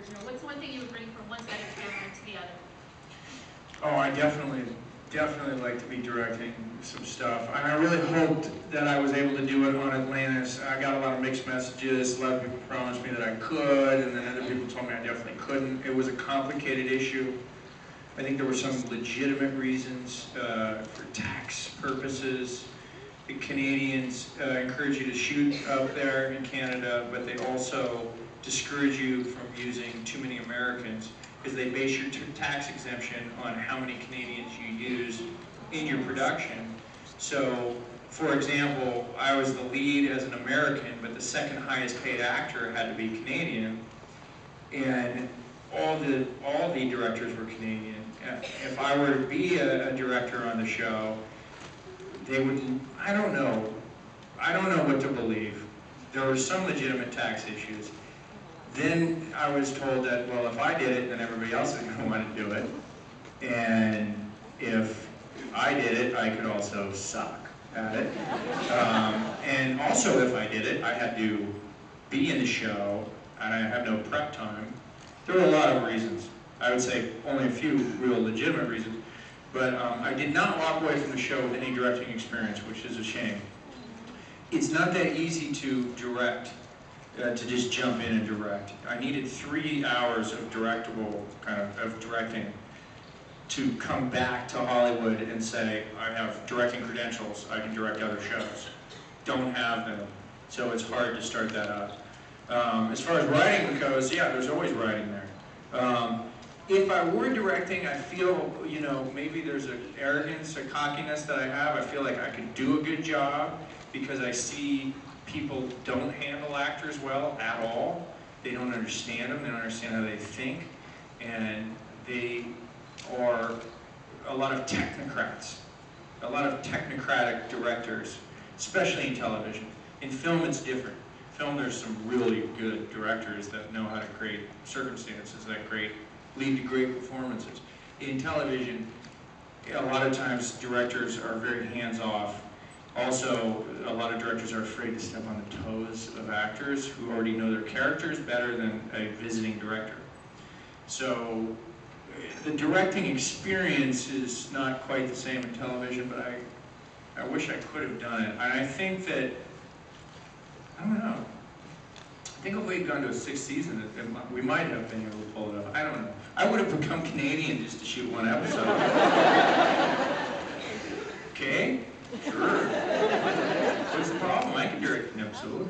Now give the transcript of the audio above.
directors? You know, what's one thing you would bring from one side of the camera to the other? Oh, I definitely like to be directing some stuff. And I really hoped that I was able to do it on Atlantis. I got a lot of mixed messages. A lot of people promised me that I could, and then other people told me I definitely couldn't. It was a complicated issue. I think there were some legitimate reasons for tax purposes. The Canadians encourage you to shoot out there in Canada, but they also discourage you from using too many Americans, because they base your tax exemption on how many Canadians you use in your production. So, for example, I was the lead as an American, but the second highest paid actor had to be Canadian, and all the directors were Canadian. If I were to be a director on the show, they would, I don't know what to believe. There were some legitimate tax issues. Then I was told that, well, if I did it, then everybody else is going to want to do it. And if I did it, I could also suck at it. And also, if I did it, I had to be in the show, and I have no prep time. There were a lot of reasons. I would say only a few real legitimate reasons. But I did not walk away from the show with any directing experience, which is a shame. It's not that easy to direct. To just jump in and direct. I needed 3 hours of directing to come back to Hollywood and say, I have directing credentials, I can direct other shows. Don't have them, so it's hard to start that up. As far as writing goes, yeah, there's always writing there. If I were directing, I feel, maybe there's an arrogance, a cockiness that I have. I feel like I could do a good job because I see people don't handle actors well at all. They don't understand them, they don't understand how they think, and they are a lot of technocrats, a lot of technocratic directors, especially in television. In film, it's different. Film, there's some really good directors that know how to create circumstances that lead to great performances. In television, a lot of times directors are very hands-off. Also, a lot of directors are afraid to step on the toes of actors who already know their characters better than a visiting director. So the directing experience is not quite the same in television, but I wish I could have done it. And I think that, I don't know, I think if we had gone to a 6th season, we might have been able to pull it off. I don't know. I would have become Canadian just to shoot one episode. Okay? Sure. What's the problem? I can direct an episode.